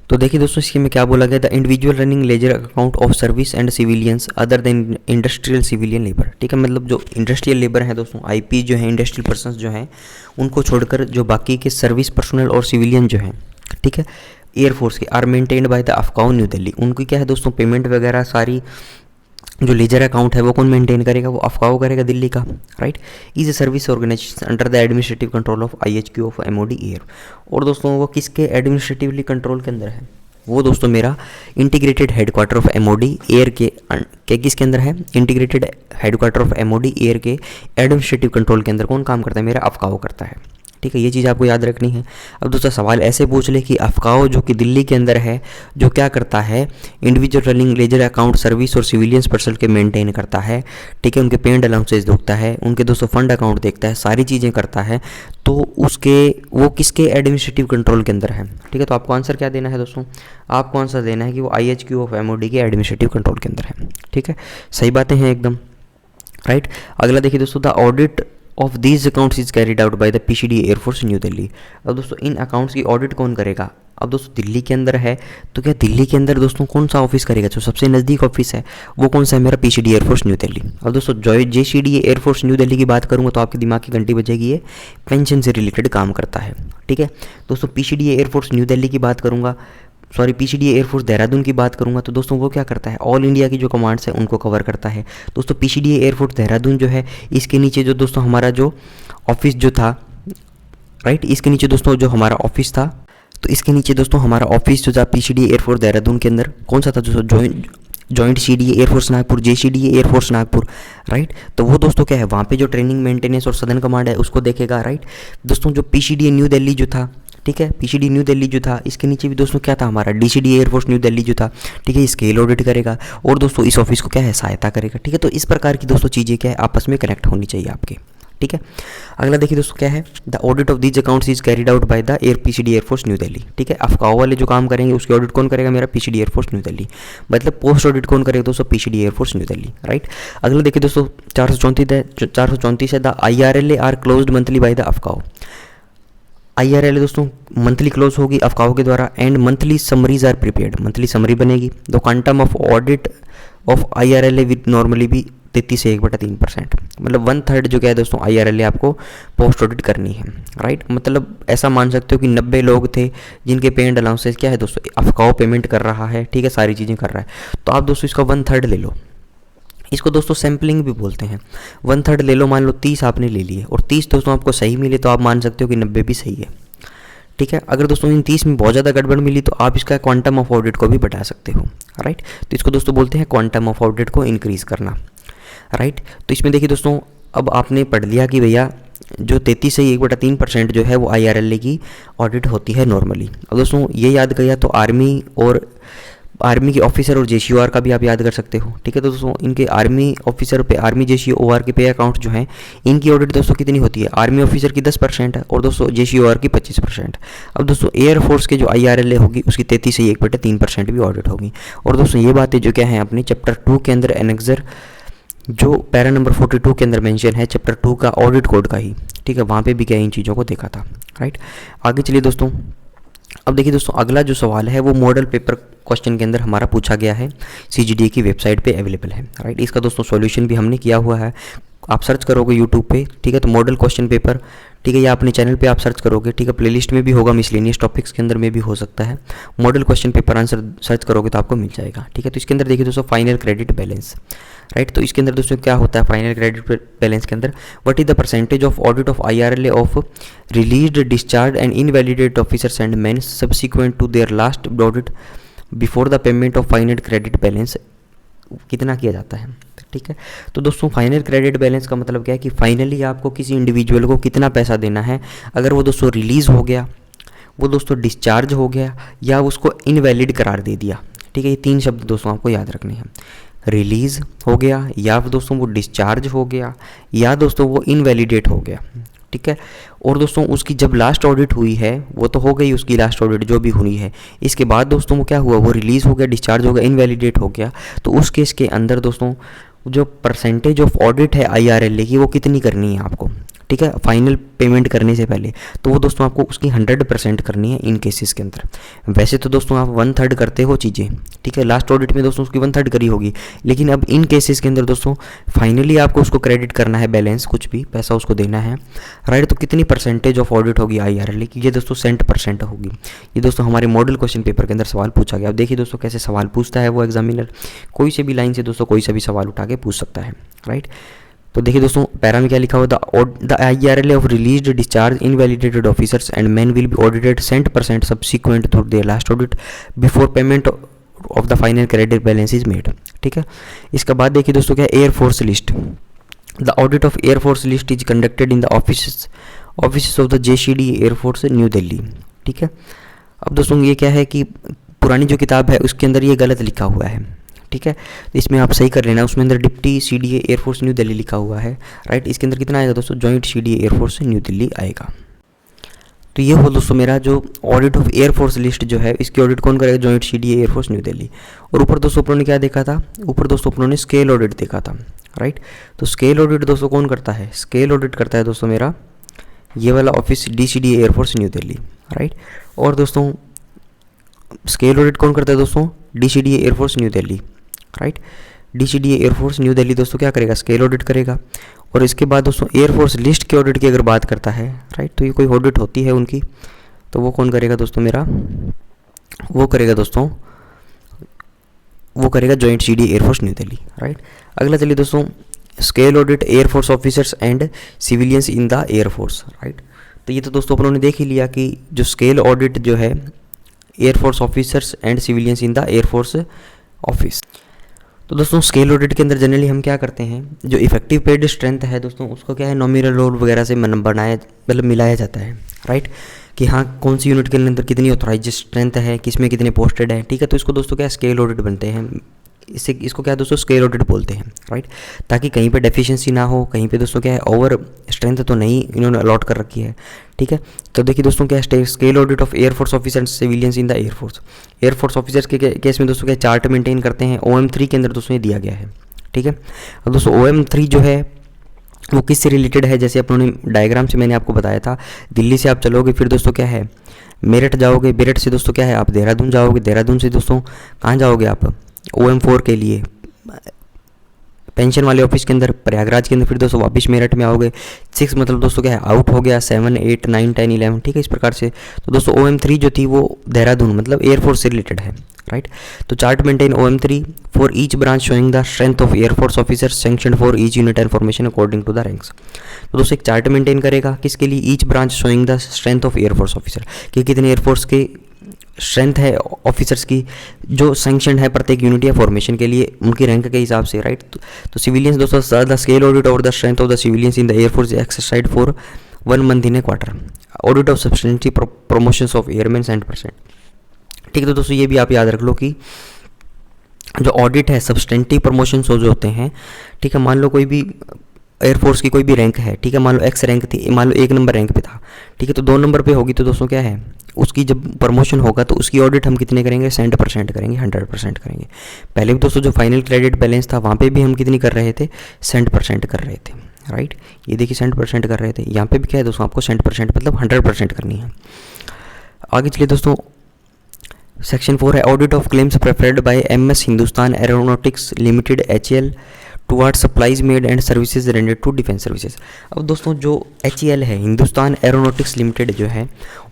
तो देखिए दोस्तों इसके में क्या बोला गया, the individual running ledger account of service and civilians other than industrial civilian labour, ठीक है। मतलब जो इंडस्ट्रियल लेबर है दोस्तों, IP जो है, इंडस्ट्रियल पर्सनस जो हैं, उनको छोड़कर जो बाकी के सर्विस पर्सनल और सिविलियन जो हैं, ठीक है, एयरफोर्स के are maintained by the AFCAO New Delhi, उनकी क्या है दोस्तों पेमेंट वगैरह सारी जो लेजर अकाउंट है वो कौन मेंटेन करेगा, वो अफकाओ करेगा दिल्ली का, right. Is a service organisation under the administrative control of IHQ of MOD air. और दोस्तों वो किसके एडमिनिस्ट्रेटिवली कंट्रोल के अंदर है, वो दोस्तों मेरा integrated headquarter of MOD air के किसके अंदर है, integrated headquarter of MOD air के एडमिनिस्ट्रेटिव कंट्रोल के अंदर कौन काम करता है, मेरा अफकाओ करता है, ठीक है। ये चीज़ आपको याद रखनी है। अब दोस्तों सवाल ऐसे पूछ ले कि अफकाओ जो कि दिल्ली के अंदर है, जो क्या करता है, individual running ledger account service और सिविलियंस पर्सन के मेंटेन करता है, ठीक है, उनके पेड अलाउंसेस देखता है, उनके दोस्तों फंड अकाउंट देखता है, सारी चीज़ें करता है, तो वो किसके एडमिनिस्ट्रेटिव कंट्रोल के अंदर है, ठीक है। तो आपको आंसर क्या देना है दोस्तों, आपको आंसर देना है कि वो IHQ ऑफ MOD के एडमिनिस्ट्रेटिव कंट्रोल के अंदर है, ठीक है। सही बातें हैं एकदम, राइट। अगला देखिए दोस्तों, the audit of these accounts is carried out by the PCD air force New Delhi. अब दोस्तों इन अकाउंट्स की ऑडिट कौन करेगा, अब दोस्तों दिल्ली के अंदर है, तो क्या दिल्ली के अंदर दोस्तों कौन सा ऑफिस करेगा, जो सबसे नज़दीक ऑफिस है वो कौन सा है, मेरा PCD एयरफोर्स न्यू दिल्ली। अब दोस्तों JCD एयरफोर्स न्यू दिल्ली की बात करूँगा तो आपके दिमाग की घंटी बजेगी, ये पेंशन से रिलेटेड काम करता है, ठीक है। दोस्तों PCD एयरफोर्स न्यू दिल्ली की बात करूँगा, PCD एयरफोर्स देहरादून की बात करूंगा तो दोस्तों वो क्या करता है, ऑल इंडिया की जो कमांड्स है उनको कवर करता है। दोस्तों PCD एयरफोर्स देहरादून जो है, इसके नीचे जो दोस्तों हमारा जो ऑफिस जो था, राइट, इसके नीचे दोस्तों जो हमारा ऑफिस था, तो इसके नीचे दोस्तों हमारा ऑफिस जो था PCDA एयरफोर्स देहरादून के अंदर कौन सा था दोस्तों, joint CDA air force Nagpur, JCDA air force Nagpur, right. तो वो दोस्तों क्या है, वहाँ पे जो ट्रेनिंग मेंटेनेंस और सदर्न कमांड है उसको देखेगा, राइट। दोस्तों जो PCDA न्यू दिल्ली जो था, ठीक है, PCD न्यू दिल्ली जो था, इसके नीचे भी दोस्तों क्या था हमारा DCDA एयरफोर्स न्यू दिल्ली जो था, ठीक है, स्केल ऑडिट करेगा और दोस्तों इस ऑफिस को क्या है, सहायता करेगा, ठीक है। तो इस प्रकार की दोस्तों चीज़ें क्या है, आपस में कनेक्ट होनी चाहिए आपके, ठीक है। अगला देखिए दोस्तों क्या है, the audit of these accounts is carried out by the PCD air force New Delhi, ठीक है। अफकाओ वाले जो काम करेंगे उसकी ऑडिट कौन करेगा, मेरा PCD एयरफोर्स न्यू दिल्ली, मतलब पोस्ट ऑडिट कौन करेगा दोस्तों, PCD air force New Delhi, right. अगला देखिए दोस्तों 434 है, the IRLA are closed monthly by the AFCAO. IRLA दोस्तों मंथली क्लोज होगी अफकाओ के द्वारा, and monthly summaries are prepared, monthly summary बनेगी। The quantum of audit of IRLA with normally भी 33 से 1/3%, मतलब 1/3 जो क्या है दोस्तों IRLA आपको पोस्ट ऑडिट करनी है, राइट। मतलब ऐसा मान सकते हो कि 90 लोग थे जिनके पेमेंट अलाउंसेस क्या है दोस्तों, अफकाओ पेमेंट कर रहा है, ठीक है, सारी चीज़ें कर रहा है। तो आप दोस्तों इसका 1/3 ले लो, इसको दोस्तों सैम्पलिंग भी बोलते हैं। 1/3 ले लो, मान लो 30 आपने ले लिए और 30 दोस्तों आपको सही मिले तो आप मान सकते हो कि 90 भी सही है, ठीक है। अगर दोस्तों इन 30 में बहुत ज़्यादा गड़बड़ मिली तो आप इसका क्वांटम ऑफ ऑडिट को भी बढ़ा सकते हो, राइट। तो इसको दोस्तों बोलते हैं क्वांटम ऑफ ऑडिट को इंक्रीज़ करना, राइट। तो इसमें देखिए दोस्तों अब आपने पढ़ लिया कि भैया जो 33 से 1/3% जो है वो IRLA की ऑडिट होती है नॉर्मली। अब दोस्तों ये याद गया तो आर्मी के ऑफिसर और JCOR का भी आप याद कर सकते हो, ठीक है। तो दोस्तों इनके आर्मी ऑफिसर पे, आर्मी JCOR के पे अकाउंट जो हैं इनकी ऑडिट दोस्तों कितनी होती है, आर्मी ऑफिसर की 10% है और दोस्तों JCOR की 25%। अब दोस्तों एयरफोर्स के जो IRLA होगी उसकी 33 से 1/3% भी ऑडिट होगी। और दोस्तों ये बातें जो क्या हैं अपने चैप्टर 2 के अंदर एनेक्सर जो पैरा नंबर 42 के अंदर मेंशन है चैप्टर 2 का ऑडिट कोड का ही, ठीक है, वहाँ पे भी क्या इन चीज़ों को देखा था, राइट। आगे चलिए दोस्तों, अब देखिए दोस्तों अगला जो सवाल है वो मॉडल पेपर क्वेश्चन के अंदर हमारा पूछा गया है, CGDA की वेबसाइट पे अवेलेबल है, राइट। इसका दोस्तों सॉल्यूशन भी हमने किया हुआ है, आप सर्च करोगे यूट्यूब पे, ठीक है, तो मॉडल क्वेश्चन पेपर, ठीक है, या अपने चैनल पे आप सर्च करोगे, ठीक है, प्लेलिस्ट में भी होगा, मिसलेनियस टॉपिक्स के अंदर में भी हो सकता है, model question paper answer search करोगे तो आपको मिल जाएगा, ठीक है। तो इसके अंदर देखिए दोस्तों फाइनल क्रेडिट बैलेंस, राइट। तो इसके अंदर दोस्तों क्या होता है फाइनल क्रेडिट बैलेंस के अंदर, what is the percentage of audit of IRLA of released, discharge and invalidate officers and man subsequent to their last audit before the payment of final credit balance, कितना किया जाता है, ठीक है। तो दोस्तों फाइनल क्रेडिट बैलेंस का मतलब क्या है कि फाइनली आपको किसी इंडिविजुअल को कितना पैसा देना है, अगर वो दोस्तों रिलीज़ हो गया, वो दोस्तों डिस्चार्ज हो गया या उसको इनवैलिड करार दे दिया, ठीक है। ये 3 शब्द दोस्तों आपको याद रखने हैं, रिलीज़ हो गया या दोस्तों वो डिस्चार्ज हो गया या दोस्तों वो इनवैलिडेट हो गया, ठीक है। और दोस्तों उसकी जब लास्ट ऑडिट हुई है वो तो हो गई उसकी लास्ट ऑडिट जो भी हुई है, इसके बाद दोस्तों वो क्या हुआ, वो रिलीज़ हो गया, डिस्चार्ज हो गया, इनवैलिडेट हो गया, तो उस केस के अंदर दोस्तों जो परसेंटेज ऑफ ऑडिट है IRLA की वो कितनी करनी है आपको, ठीक है, फाइनल पेमेंट करने से पहले, तो वो दोस्तों आपको उसकी 100% करनी है इन केसेस के अंदर। वैसे तो दोस्तों आप 1/3 करते हो चीज़ें, ठीक है, लास्ट ऑडिट में दोस्तों उसकी 1/3 करी होगी, लेकिन अब इन केसेस के अंदर दोस्तों फाइनली आपको उसको क्रेडिट करना है, बैलेंस कुछ भी पैसा उसको देना है, राइट। तो कितनी परसेंटेज ऑफ ऑडिट होगी IRLA की, ये दोस्तों 100% होगी। ये दोस्तों हमारे मॉडल क्वेश्चन पेपर के अंदर सवाल पूछा गया। अब देखिए दोस्तों कैसे सवाल पूछता है वो एग्जामिनर, कोई से भी लाइन से दोस्तों कोई सा भी सवाल उठा के पूछ सकता है, राइट। तो देखिए दोस्तों पैरा में क्या लिखा हुआ, the IRLA of released, discharge, invalidated officers and man will be audited 100% subsequent to their last audit before payment of the final credit balance is made, ठीक है। इसके बाद देखिए दोस्तों क्या air force list, the audit of air force list is conducted in the office of the JCDA air force New Delhi, ठीक है। अब दोस्तों ये क्या है कि पुरानी जो किताब है उसके अंदर ये गलत लिखा हुआ है, ठीक है, तो इसमें आप सही कर लेना, उसमें अंदर deputy CDA air force New Delhi लिखा हुआ है, राइट। इसके अंदर कितना आएगा दोस्तों, joint CDA air force New Delhi आएगा। तो ये हो दोस्तों मेरा जो ऑडिट ऑफ एयरफोर्स लिस्ट जो है इसकी ऑडिट कौन करेगा, joint CDA air force New Delhi. और ऊपर दोस्तों अपनों ने क्या देखा था, ऊपर दोस्तों अपनों ने स्केल ऑडिट देखा था, राइट। तो स्केल ऑडिट दोस्तों कौन करता है, स्केल ऑडिट करता है दोस्तों मेरा ये वाला office DCDA air force New Delhi, right. और दोस्तों स्केल ऑडिट कौन करता है दोस्तों, DCDA air force New Delhi, right. DCDA air force New Delhi दोस्तों क्या करेगा, स्केल ऑडिट करेगा। और इसके बाद दोस्तों एयरफोर्स लिस्ट के ऑडिट की अगर बात करता है, राइट, तो ये कोई ऑडिट होती है उनकी, तो वो कौन करेगा दोस्तों मेरा, वो करेगा दोस्तों, वो करेगा joint CDA air force New Delhi, right. अगला चलिए दोस्तों scale audit air force officers and civilians in the air force, right. तो ये तो दोस्तों अपनों ने देख ही लिया कि जो स्केल ऑडिट जो है air force officers and civilians in the air force office. तो दोस्तों स्केल ऑडिट के अंदर जनरली हम क्या करते हैं, जो इफेक्टिव पेड स्ट्रेंथ है दोस्तों उसको क्या है नॉमिनल रोल वगैरह से बनाया मतलब मिलाया जाता है, राइट, कि हाँ कौन सी यूनिट के अंदर कितनी ऑथराइज स्ट्रेंथ है, किसमें कितने पोस्टेड है, ठीक है। तो इसको दोस्तों क्या स्केल ऑडिट बनते हैं, इसको क्या दोस्तों स्केल ऑडिट बोलते हैं, राइट, ताकि कहीं पे डेफिशिएंसी ना हो, कहीं पे दोस्तों क्या है ओवर स्ट्रेंथ तो नहीं इन्होंने अलॉट कर रखी है, ठीक है। तो देखिए दोस्तों क्या है scale audit of air force officer and civilians in the air force officers के केस में दोस्तों क्या चार्ट मेंटेन करते हैं, OM3 के अंदर दोस्तों ये दिया गया है, ठीक है। अब दोस्तों OM3 जो है वो किससे रिलेटेड है, जैसे अपनों ने डायग्राम से मैंने आपको बताया था, दिल्ली से आप चलोगे फिर दोस्तों क्या है मेरठ जाओगे, मेरठ से दोस्तों क्या है आप देहरादून जाओगे, देहरादून से दोस्तों कहाँ जाओगे आप OM4 के लिए पेंशन वाले ऑफिस के अंदर प्रयागराज के अंदर, फिर दोस्तों वापस मेरठ में आओगे 6 मतलब दोस्तों क्या है आउट हो गया 7 8 9 10 11, ठीक है, इस प्रकार से। तो दोस्तों OM3 जो थी वो देहरादून मतलब एयरफोर्स से रिलेटेड है, राइट। तो chart maintain OM3 for each branch showing the strength of air force officer sanctioned for each unit and formation according to the ranks. तो दोस्तों एक चार्ट मेंटेन करेगा किसके लिए, each branch showing the strength of air force officer, कि कितने air force के strength है ऑफिसर्स की जो सैंक्शन है प्रत्येक यूनिट या फॉर्मेशन के लिए उनकी रैंक के हिसाब से, राइट। तो सिविलियंस दोस्तों the scale audit over the strength of the civilians in the air force exercise for 1 month in A quarter, audit of substantive promotions of airman and percent, ठीक है। तो दोस्तों ये भी आप याद रख लो कि जो ऑडिट है सब्सटेंटिव प्रमोशंस जो होते हैं, ठीक है, मान लो कोई भी एयरफोर्स की कोई भी रैंक है, ठीक है, मान लो X रैंक थी, मान लो 1 नंबर रैंक पे था, ठीक है, तो 2 नंबर पे होगी तो दोस्तों क्या है उसकी जब प्रमोशन होगा तो उसकी ऑडिट हम कितने करेंगे 100% करेंगे, 100% करेंगे। पहले भी दोस्तों जो फाइनल क्रेडिट बैलेंस था वहाँ पे भी हम कितनी कर रहे थे 100% कर रहे थे, राइट। ये देखिए 100% कर रहे थे, यहाँ पे भी क्या है दोस्तों आपको 100% मतलब 100% करनी है। आगे चलिए दोस्तों सेक्शन 4 है audit of claims preferred by MS Hindustan Aeronautics Limited HAL toward supplies made and services rendered to defence services. अब दोस्तों जो HAL है हिंदुस्तान एरोनॉटिक्स लिमिटेड जो है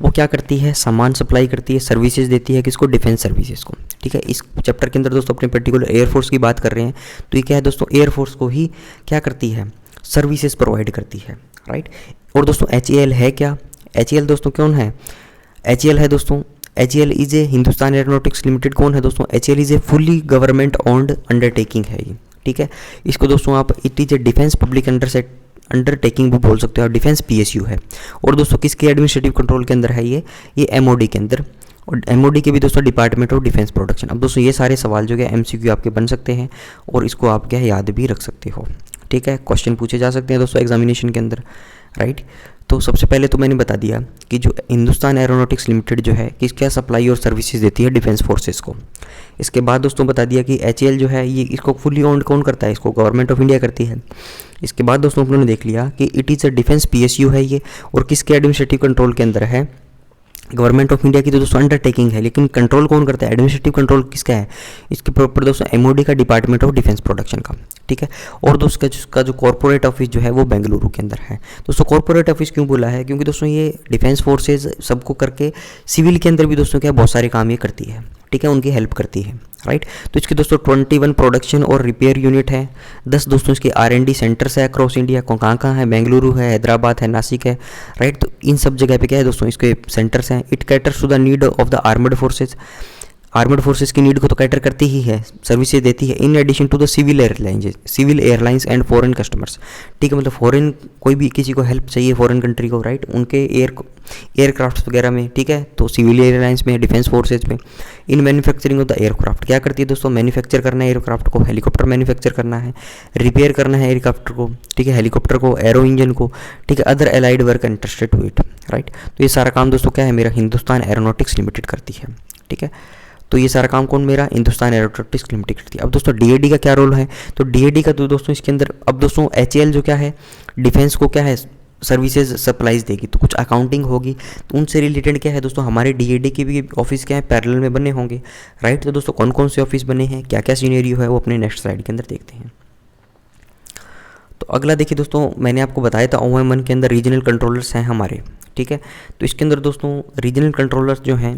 वो क्या करती है, सामान सप्लाई करती है, सर्विसेज देती है किसको, डिफेंस सर्विसेज को, ठीक है। इस चैप्टर के अंदर दोस्तों अपने पर्टिकुलर एयरफोर्स की बात कर रहे हैं, तो ये क्या है दोस्तों एयरफोर्स को ही क्या करती है सर्विसेज प्रोवाइड करती है, राइट। और दोस्तों HAL है क्या, HAL दोस्तों कौन है, HAL है दोस्तों HAL is a Hindustan Aeronautics limited कौन है दोस्तों, HAL is a fully government owned undertaking है ये, ठीक है। इसको दोस्तों आप it is a defence public undertaking भी बोल सकते हो, और डिफेंस PSU है। और दोस्तों किसके एडमिनिस्ट्रेटिव कंट्रोल के अंदर है ये MOD के अंदर, और MOD के भी दोस्तों डिपार्टमेंट ऑफ डिफेंस प्रोडक्शन। अब दोस्तों ये सारे सवाल जो है MCQ आपके बन सकते हैं और इसको आप क्या याद भी रख सकते हो, ठीक है, क्वेश्चन पूछे जा सकते हैं दोस्तों एग्जामिनेशन के अंदर, राइट। तो सबसे पहले तो मैंने बता दिया कि जो हिंदुस्तान एरोनॉटिक्स लिमिटेड जो है किस क्या सप्लाई और सर्विसेज देती है डिफेंस फोर्सेस को। इसके बाद दोस्तों बता दिया कि HAL जो है ये इसको फुली ओन्ड कौन करता है, इसको गवर्नमेंट ऑफ इंडिया करती है। इसके बाद दोस्तों उन्होंने देख लिया कि it is a defence PSU है ये, और किसके एडमिनिस्ट्रेटिव कंट्रोल के अंदर है, गवर्नमेंट ऑफ इंडिया की तो दोस्तों अंडरटेकिंग है, लेकिन कंट्रोल कौन करता है, एडमिनिस्ट्रेटिव कंट्रोल किसका है, इसके प्रॉपर दोस्तों MOD का डिपार्टमेंट ऑफ डिफेंस प्रोडक्शन का, ठीक है। और दोस्तों इसका जो कॉर्पोरेट ऑफिस जो है वो बेंगलुरु के अंदर है। दोस्तों कॉर्पोरेट ऑफिस क्यों बोला है, क्योंकि दोस्तों ये डिफेंस फोर्सेज सबको करके सिविल के अंदर भी दोस्तों क्या बहुत सारे काम ये करती है, ठीक है, उनकी हेल्प करती है, राइट। तो इसके दोस्तों 21 प्रोडक्शन और रिपेयर यूनिट है, 10 दोस्तों इसके R&D सेंटर्स है अक्रॉस इंडिया, कहाँ है, बेंगलुरु है, हैदराबाद है, नासिक है, राइट। तो इन सब जगह पे क्या है दोस्तों इसके सेंटर्स हैं। It caters to the need of the armed forces की नीड को तो कैटर करती ही है, सर्विसेज देती है, in addition to the civil airlines and foreign customers, ठीक है, मतलब फॉरेन कोई भी किसी को हेल्प चाहिए फॉरेन कंट्री को, राइट, उनके एयरक्राफ्ट वगैरह में, ठीक है, तो सिविल एयरलाइंस में, डिफेंस फोर्सेज में। In manufacturing of the aircraft क्या करती है दोस्तों, मैन्युफैक्चर करना है एयरक्राफ्ट को, हेलीकॉप्टर मैन्युफैक्चर करना है, रिपेयर करना है एयरक्राफ्ट को, ठीक है, हेलीकॉप्टर को, एरो इंजन को, ठीक है, other allied work interested to it, right. तो ये सारा काम दोस्तों क्या है मेरा हिंदुस्तान एरोनॉटिक्स लिमिटेड करती है, ठीक है। तो ये सारा काम कौन मेरा हिंदुस्तान एरोनॉटिक्स लिमिटेड करती है। अब दोस्तों DAD का क्या रोल है, तो DAD का तो दोस्तों इसके अंदर अब दोस्तों HAL जो क्या है डिफेंस को क्या है सर्विसेज सप्लाईज देगी, तो कुछ अकाउंटिंग होगी, तो उनसे रिलेटेड क्या है दोस्तों हमारे DAD के भी ऑफिस क्या है पैरेलल में बने होंगे, राइट। तो दोस्तों कौन कौन से ऑफिस बने हैं, क्या क्या सीनेरियो है वो अपने नेक्स्ट स्लाइड के अंदर देखते हैं। तो अगला देखिए दोस्तों मैंने आपको बताया था OM1 के अंदर रीजनल कंट्रोलर्स हैं हमारे, ठीक है। तो इसके अंदर दोस्तों रीजनल कंट्रोलर्स जो हैं,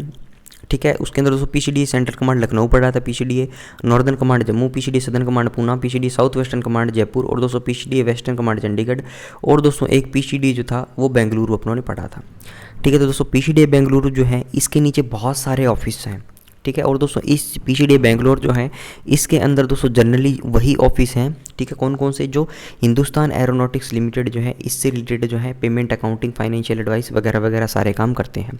ठीक है। उसके अंदर दोस्तों पीसीडीए सेंट्रल कमांड लखनऊ पड़ रहा था, PCDA northern command Jammu, PCDA southern command Poona, PCDA south western command Jaipur और दोस्तों पीसीडीए वेस्टर्न कमांड चंडीगढ़ और दोस्तों एक पीसीडीए जो था वो बेंगलुरु अपनों ने पढ़ा था। ठीक है। तो दोस्तों पीसीडीए बेंगलुरु जो है इसके नीचे बहुत सारे ऑफिस हैं। ठीक है। और दोस्तों इस पीसीडीए बेंगलोर जो है इसके अंदर दोस्तों जनरली वही ऑफिस हैं। ठीक है। कौन कौन से? जो हिंदुस्तान एरोनॉटिक्स लिमिटेड जो है इससे रिलेटेड जो है पेमेंट, अकाउंटिंग, फाइनेंशियल एडवाइस वगैरह वगैरह सारे काम करते हैं।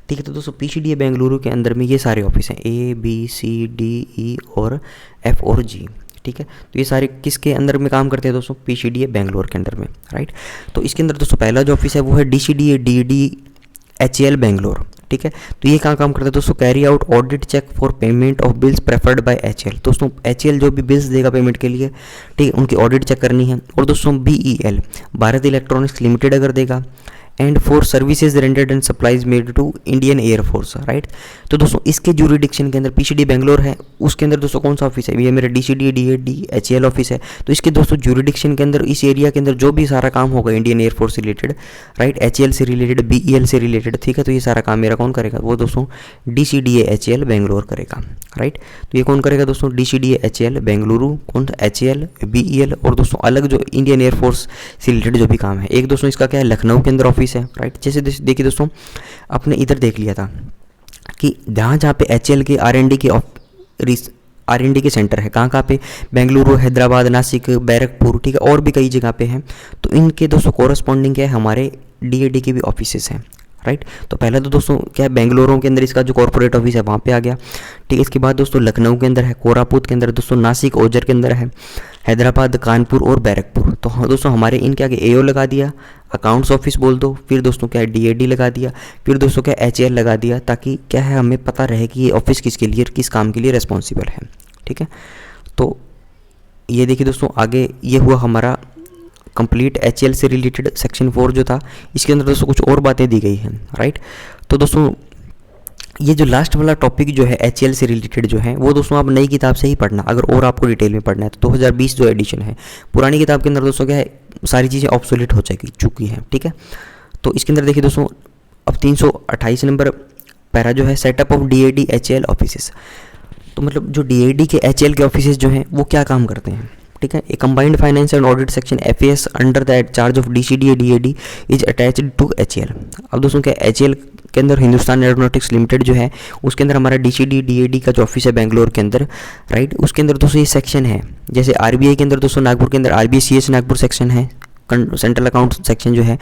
ठीक है। तो दोस्तों पीसीडीए बेंगलुरु के अंदर में ये सारे ऑफिस हैं ABCDE और F और G। ठीक है। तो ये सारे किसके अंदर में काम करते हैं दोस्तों? पीसीडीए बेंगलोर के अंदर में, राइट। तो इसके अंदर दोस्तों पहला जो ऑफिस है वो है DCDA DED बेंगलोर। ठीक है। तो ये कहाँ काम करता है दोस्तों? Carry out audit check for payment of bills preferred by HAL। दोस्तों HAL जो भी बिल्स देगा पेमेंट के लिए, ठीक है, उनकी ऑडिट चेक करनी है। और दोस्तों BEL भारत इलेक्ट्रॉनिक्स लिमिटेड अगर देगा, and for services rendered and supplies made to Indian air force, right. तो दोस्तों इसके ज्यूरिडिक्शन के अंदर पीसीडीए बेंगलोर है, उसके अंदर दोस्तों कौन सा ऑफिस है? ये मेरा DCDA DED HAL ऑफिस है। तो इसके दोस्तों ज्यूरिडिक्शन के अंदर इस एरिया के अंदर जो भी सारा काम होगा इंडियन एयरफोर्स से रिलेटेड, राइट, HAL से रिलेटेड, BEL से रिलेटेड, ठीक है, तो ये सारा काम मेरा कौन करेगा? वो दोस्तों DCDA HAL बेंगलोर करेगा, राइट। तो ये कौन करेगा दोस्तों? DCDA HAL बेंगलुरु, कौन? HAL, BEL और दोस्तों अलग जो इंडियन एयरफोर्स से रिलेटेड जो भी काम है। एक दोस्तों इसका क्या है? लखनऊ के अंदर ऑफिस है, राइट। जैसे देखिए दोस्तों आपने इधर देख लिया था कि जहाँ पे HAL के R&D के सेंटर है, कहाँ पे? बेंगलुरु, हैदराबाद, नासिक, बैरकपुर, ठीक है, और भी कई जगह पे हैं। तो इनके दोस्तों कोरस्पॉन्डिंग क्या है? हमारे DAD के भी ऑफिसेस हैं, राइट। तो पहला तो दोस्तों क्या है? बेंगलुरु के अंदर इसका जो कॉर्पोरेट ऑफिस है वहाँ पे आ गया, ठीक है। इसके बाद दोस्तों लखनऊ के अंदर है, कोरापुट के अंदर दोस्तों, नासिक ओजर के अंदर है, हैदराबाद, कानपुर और बैरकपुर। तो हाँ दोस्तों हमारे इनके आगे AO लगा दिया, अकाउंट्स ऑफिस बोल दो, फिर दोस्तों क्या है? DAD लगा दिया, फिर दोस्तों क्या HAL लगा दिया, ताकि क्या है हमें पता रहे कि ये ऑफिस किसके लिए, किस काम के लिए रिस्पॉन्सिबल है, ठीक है। तो ये देखिए दोस्तों आगे ये हुआ हमारा कंप्लीट HAL से रिलेटेड सेक्शन 4 जो था। इसके अंदर दोस्तों कुछ और बातें दी गई हैं, राइट। तो दोस्तों ये जो लास्ट वाला टॉपिक जो है HAL से रिलेटेड जो है वो दोस्तों आप नई किताब से ही पढ़ना, अगर और आपको डिटेल में पढ़ना है तो 2020 जो एडिशन है। पुरानी किताब के अंदर दोस्तों क्या है? सारी चीज़ें ऑब्सोलेट हो चुकी हैं, ठीक है। तो इसके अंदर देखिए दोस्तों अब 328 नंबर पैरा जो है, setup of DAD HAL offices. तो मतलब जो DAD के HAL के ऑफिसेस जो हैं वो क्या काम करते हैं, ठीक है। A combined finance and audit section FAS under the charge of DCDA DAD is attached to HAL। अब दोस्तों क्या HAL के अंदर हिंदुस्तान एरोनॉटिक्स लिमिटेड जो है उसके अंदर हमारा DCDA DAD का जो ऑफिस है बेंगलोर के अंदर, राइट, उसके अंदर दोस्तों ये सेक्शन है। जैसे RBI के अंदर दोस्तों नागपुर के अंदर RBI CS नागपुर सेक्शन है, सेंट्रल अकाउंट सेक्शन जो है,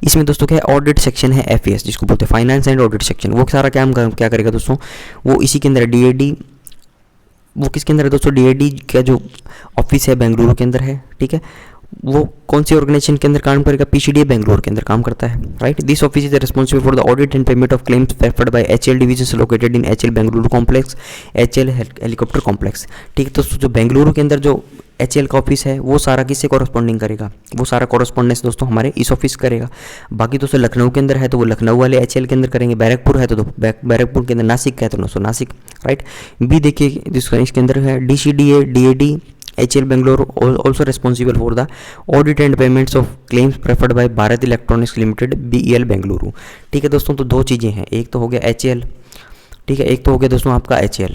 इसमें दोस्तों क्या है? ऑडिट सेक्शन है FAS जिसको बोलते हैं फाइनेंस एंड ऑडिट सेक्शन। वो सारा क्या करेगा दोस्तों? वो इसी के अंदर DAD, वो किसके अंदर है दोस्तों? DAD का जो ऑफिस है बेंगलुरु के अंदर है, ठीक है। वो कौन सी ऑर्गेनाइजेशन के अंदर काम करेगा? पीसीडीए बेंगलोर के अंदर काम करता है, right. This office is responsible for the audit and payment of claims preferred by HAL division located in HAL Bengaluru complex, HAL helicopter complex, ठीक है। तो जो बेंगलुरु के अंदर जो HAL का ऑफिस है वो सारा किससे कॉरस्पॉन्डिंग करेगा? वो सारा कॉरस्पॉन्डेंस दोस्तों हमारे इस ऑफिस करेगा। बाकी दोस्तों लखनऊ के अंदर है तो वो लखनऊ वाले HAL के अंदर करेंगे, बैरकपुर है तो बैरकपुर के अंदर, नासिक का है तो दोस्तों नासिक, राइट। बी देखिए जिसका इसके अंदर है DCDA DAD HAL Bangalore also responsible for the audit and payments of claims preferred bye Bharat electronics limited BEL Bengaluru, ठीक है दोस्तों। तो दो चीज़ें हैं, एक तो हो गया HAL, ठीक है, एक तो हो गया दोस्तों आपका HAL,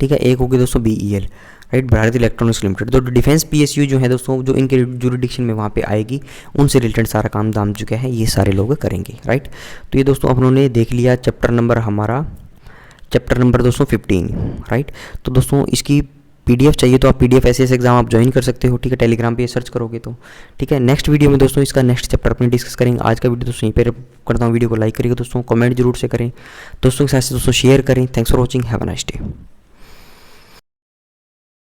ठीक है, एक हो गया दोस्तों BEL, right, Bharat electronics limited. तो डिफेंस PSU जो है दोस्तों जो इनके जुरिडिक्शन में वहाँ पे आएगी उनसे रिलेटेड सारा काम दाम चुका है, ये सारे लोग करेंगे, राइट। तो ये दोस्तों अपनों देख लिया चैप्टर नंबर दोस्तों 15, राइट। तो दोस्तों इसकी PDF चाहिए तो आप PDF SAS एग्जाम आप ज्वाइन कर सकते हो, ठीक है, टेलीग्राम पे सर्च करोगे तो, ठीक है। नेक्स्ट वीडियो में दोस्तों इसका नेक्स्ट चैप्टर अपने डिस्कस करेंगे। आज का वीडियो दोस्तों यहीं पे करता हूँ। वीडियो को लाइक करिएगा दोस्तों, कमेंट जरूर से करें, दोस्तों के साथ दोस्तों शेयर करें। Thanks for watching, have a nice day.